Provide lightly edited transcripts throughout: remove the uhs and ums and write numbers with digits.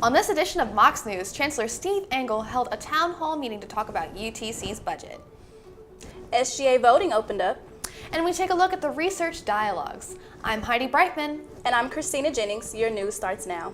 On this edition of Mocs News, Chancellor Steve Engel held a town hall meeting to talk about UTC's budget. SGA voting opened up. And we take a look at the research dialogues. I'm Heidi Brightman. And I'm Christina Jennings. Your news starts now.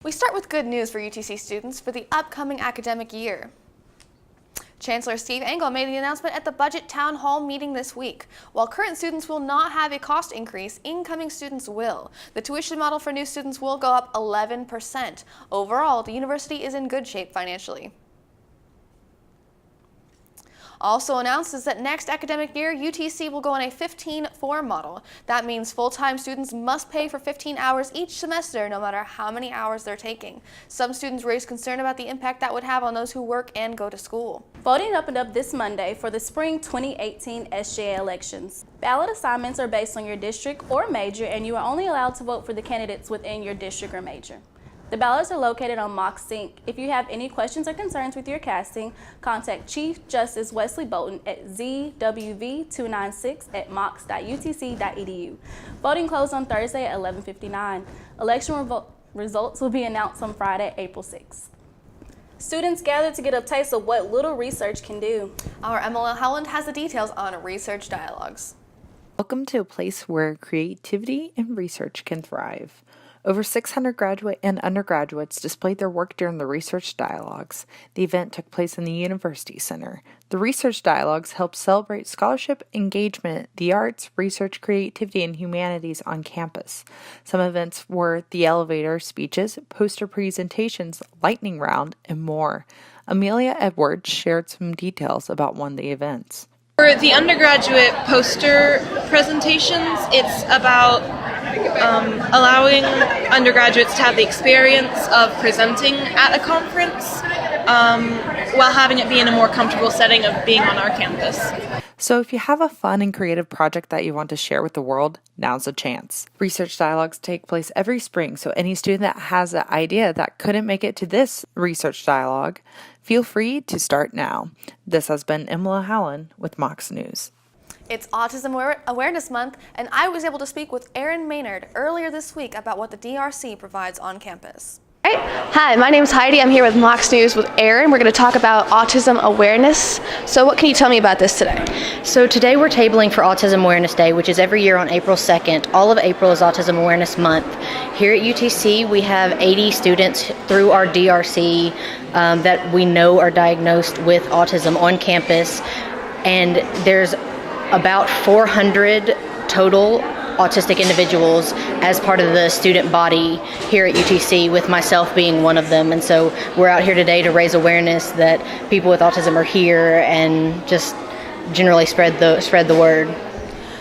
We start with good news for UTC students for the upcoming academic year. Chancellor Steve Engel made the announcement at the Budget Town Hall meeting this week. While current students will not have a cost increase, incoming students will. The tuition model for new students will go up 11%. Overall, the university is in good shape financially. Also announced is that next academic year, UTC will go on a 15-4 model. That means full-time students must pay for 15 hours each semester, no matter how many hours they're taking. Some students raised concern about the impact that would have on those who work and go to school. Voting opened up this Monday for the spring 2018 SGA elections. Ballot assignments are based on your district or major, and you are only allowed to vote for the candidates within your district or major. The ballots are located on Mocs Sync. If you have any questions or concerns with your casting, contact Chief Justice Wesley Bolton at zwv296@mocs.utc.edu. Voting closed on Thursday at 11:59. Election results will be announced on Friday, April 6th. Students gathered to get a taste of what little research can do. Our Emily Howland has the details on Research Dialogues. Welcome to a place where creativity and research can thrive. Over 600 graduate and undergraduates displayed their work during the Research Dialogues. The event took place in the University Center. The Research Dialogues help celebrate scholarship, engagement, the arts, research, creativity, and humanities on campus. Some events were the elevator speeches, poster presentations, lightning round, and more. Amelia Edwards shared some details about one of the events. For the undergraduate poster presentations, it's about allowing undergraduates to have the experience of presenting at a conference while having it be in a more comfortable setting of being on our campus. So if you have a fun and creative project that you want to share with the world, now's the chance. Research Dialogues take place every spring, so any student that has an idea that couldn't make it to this Research Dialogue, feel free to start now. This has been Emily Howland with Mocs News. It's Autism Awareness Month, and I was able to speak with Erin Maynard earlier this week about what the DRC provides on campus. Hi, my name is Heidi. I'm here with Mocs News with Erin. We're going to talk about Autism Awareness. So what can you tell me about this today? So today we're tabling for Autism Awareness Day, which is every year on April 2nd. All of April is Autism Awareness Month. Here at UTC, we have 80 students through our DRC that we know are diagnosed with autism on campus, and there's about 400 total autistic individuals as part of the student body here at UTC, with myself being one of them. And so we're out here today to raise awareness that people with autism are here and just generally spread the word.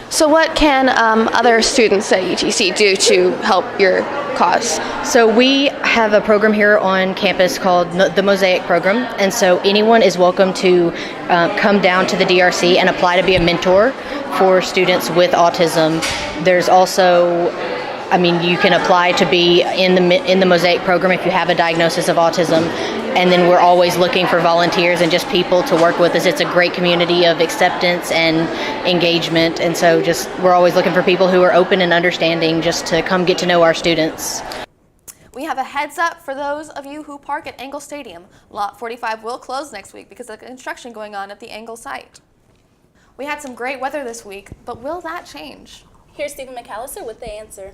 So what can other students at UTC do to help your cause? So we have a program here on campus called the Mosaic Program, and so anyone is welcome to come down to the DRC and apply to be a mentor for students with autism. There's also, you can apply to be in the Mosaic Program if you have a diagnosis of autism, and then we're always looking for volunteers and just people to work with us. It's a great community of acceptance and engagement, and so we're always looking for people who are open and understanding just to come get to know our students. We have a heads up for those of you who park at Engel Stadium. Lot 45 will close next week because of the construction going on at the Engel site. We had some great weather this week, but will that change? Here's Stephen McAllister with the answer.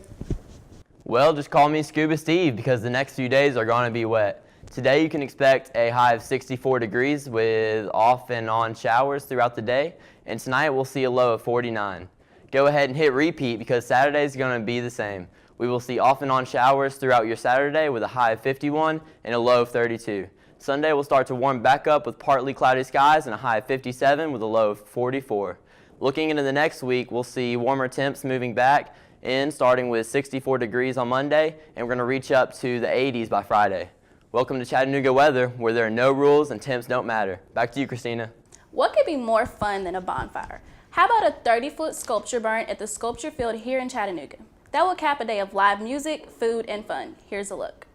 Well, just call me Scuba Steve because the next few days are going to be wet. Today you can expect a high of 64 degrees with off and on showers throughout the day, and tonight we'll see a low of 49. Go ahead and hit repeat because Saturday is going to be the same. We will see off and on showers throughout your Saturday with a high of 51 and a low of 32. Sunday will start to warm back up with partly cloudy skies and a high of 57 with a low of 44. Looking into the next week, we'll see warmer temps moving back starting with 64 degrees on Monday, and we're going to reach up to the 80s by Friday. Welcome to Chattanooga weather, where there are no rules and temps don't matter. Back to you, Christina. What could be more fun than a bonfire? How about a 30-foot sculpture burn at the sculpture field here in Chattanooga? That will cap a day of live music, food, and fun. Here's a look.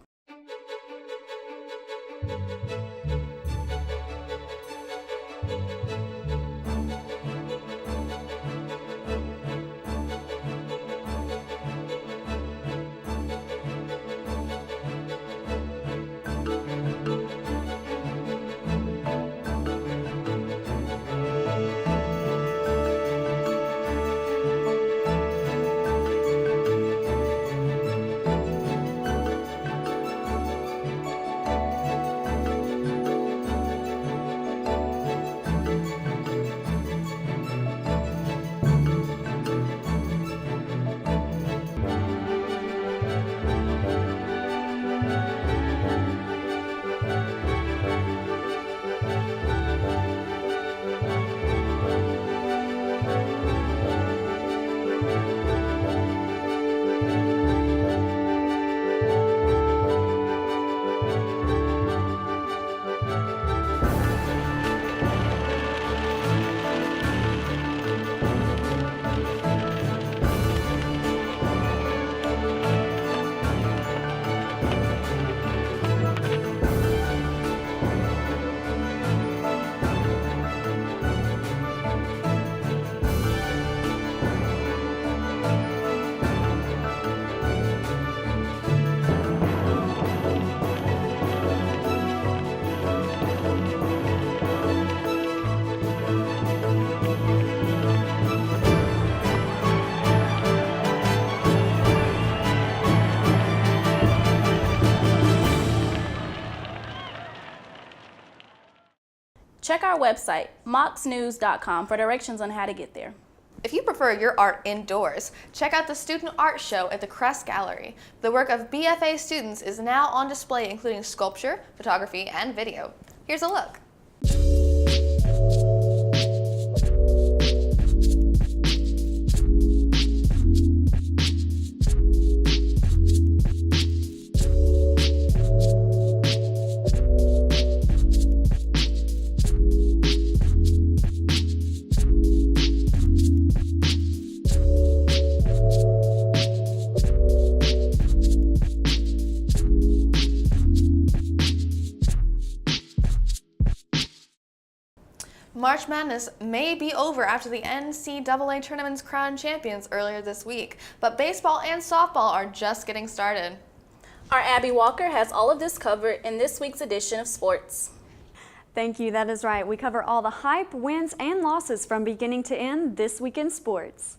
Check our website, mocsnews.com, for directions on how to get there. If you prefer your art indoors, check out the Student Art Show at the Crest Gallery. The work of BFA students is now on display, including sculpture, photography, and video. Here's a look. March Madness may be over after the NCAA tournament's crowned champions earlier this week, but baseball and softball are just getting started. Our Abby Walker has all of this covered in this week's edition of Sports. Thank you, that is right. We cover all the hype, wins, and losses from beginning to end this week in sports.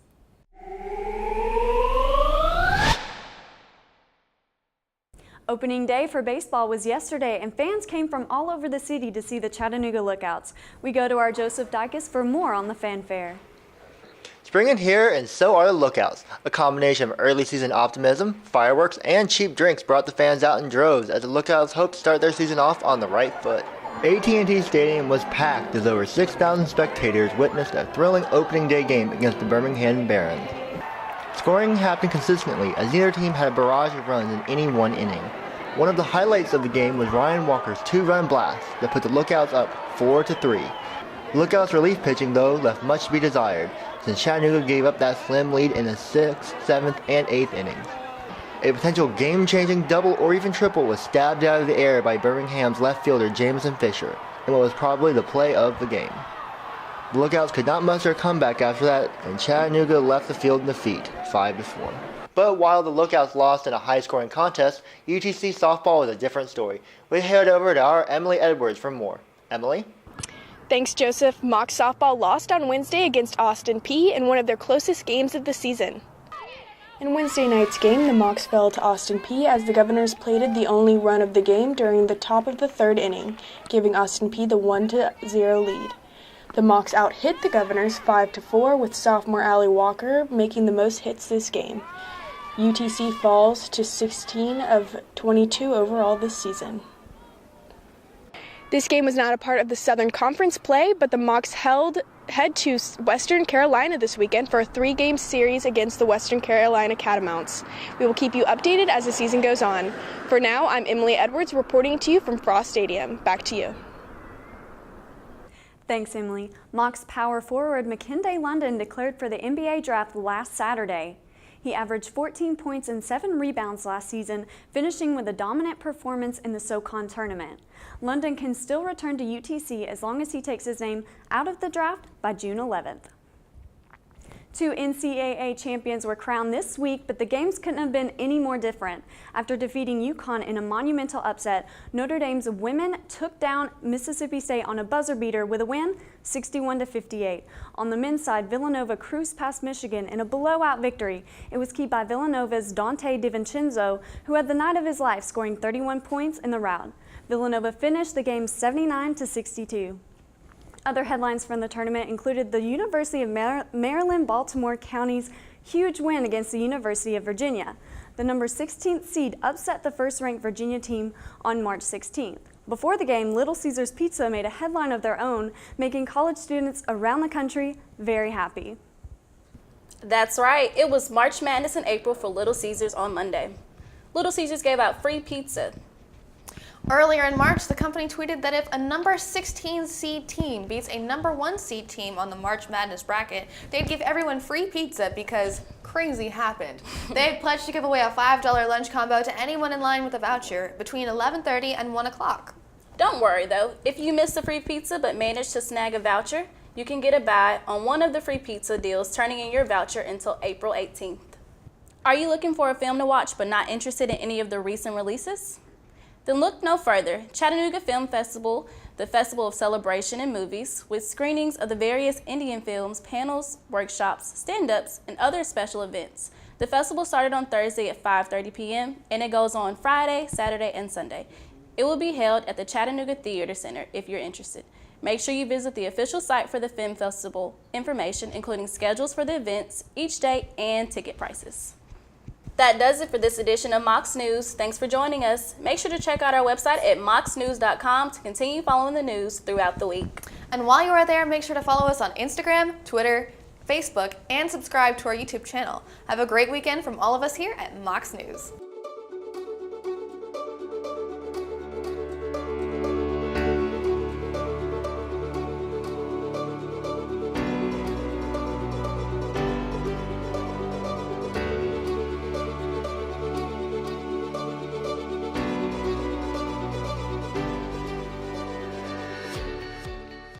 Opening day for baseball was yesterday, and fans came from all over the city to see the Chattanooga Lookouts. We go to our Joseph Dykes for more on the fanfare. Spring is here, and so are the Lookouts. A combination of early season optimism, fireworks, and cheap drinks brought the fans out in droves as the Lookouts hope to start their season off on the right foot. AT&T Stadium was packed as over 6,000 spectators witnessed a thrilling opening day game against the Birmingham Barons. Scoring happened consistently as neither team had a barrage of runs in any one inning. One of the highlights of the game was Ryan Walker's 2-run blast that put the Lookouts up 4-3. The Lookouts' relief pitching, though, left much to be desired, since Chattanooga gave up that slim lead in the 6th, 7th, and 8th innings. A potential game-changing double or even triple was stabbed out of the air by Birmingham's left fielder Jameson Fisher in what was probably the play of the game. The Lookouts could not muster a comeback after that, and Chattanooga left the field in defeat, 5-4. But while the Lookouts lost in a high-scoring contest, UTC softball was a different story. We head over to our Emily Edwards for more. Emily? Thanks, Joseph. Mocs softball lost on Wednesday against Austin Peay in one of their closest games of the season. In Wednesday night's game, the Mocs fell to Austin Peay as the Governors plated the only run of the game during the top of the third inning, giving Austin Peay the 1-0 lead. The Mocs out-hit the Governors 5-4 with sophomore Allie Walker making the most hits this game. UTC falls to 16 of 22 overall this season. This game was not a part of the Southern Conference play, but the Mocs held head to Western Carolina this weekend for a 3-game series against the Western Carolina Catamounts. We will keep you updated as the season goes on. For now, I'm Emily Edwards reporting to you from Frost Stadium. Back to you. Thanks, Emily. Mocs power forward McKinday London declared for the NBA draft last Saturday. He averaged 14 points and 7 rebounds last season, finishing with a dominant performance in the SoCon tournament. London can still return to UTC as long as he takes his name out of the draft by June 11th. 2 NCAA champions were crowned this week, but the games couldn't have been any more different. After defeating UConn in a monumental upset, Notre Dame's women took down Mississippi State on a buzzer beater with a win, 61-58. On the men's side, Villanova cruised past Michigan in a blowout victory. It was key by Villanova's Dante DiVincenzo, who had the night of his life, scoring 31 points in the rout. Villanova finished the game 79-62. Other headlines from the tournament included the University of Maryland-Baltimore County's huge win against the University of Virginia. The number 16th seed upset the first-ranked Virginia team on March 16th. Before the game, Little Caesars Pizza made a headline of their own, making college students around the country very happy. That's right, it was March Madness in April for Little Caesars on Monday. Little Caesars gave out free pizza. Earlier in March, the company tweeted that if a number 16 seed team beats a number 1 seed team on the March Madness bracket, they'd give everyone free pizza because crazy happened. They had pledged to give away a $5 lunch combo to anyone in line with a voucher between 11:30 and 1 o'clock. Don't worry though, if you missed the free pizza but managed to snag a voucher, you can get a buy on one of the free pizza deals, turning in your voucher until April 18th. Are you looking for a film to watch but not interested in any of the recent releases? Then look no further. Chattanooga Film Festival, the festival of celebration and movies, with screenings of the various Indian films, panels, workshops, stand-ups, and other special events. The festival started on Thursday at 5:30 p.m. and it goes on Friday, Saturday, and Sunday. It will be held at the Chattanooga Theater Center if you're interested. Make sure you visit the official site for the film festival information, including schedules for the events, each date, and ticket prices. That does it for this edition of Mocs News. Thanks for joining us. Make sure to check out our website at mocsnews.com to continue following the news throughout the week. And while you are there, make sure to follow us on Instagram, Twitter, Facebook, and subscribe to our YouTube channel. Have a great weekend from all of us here at Mocs News.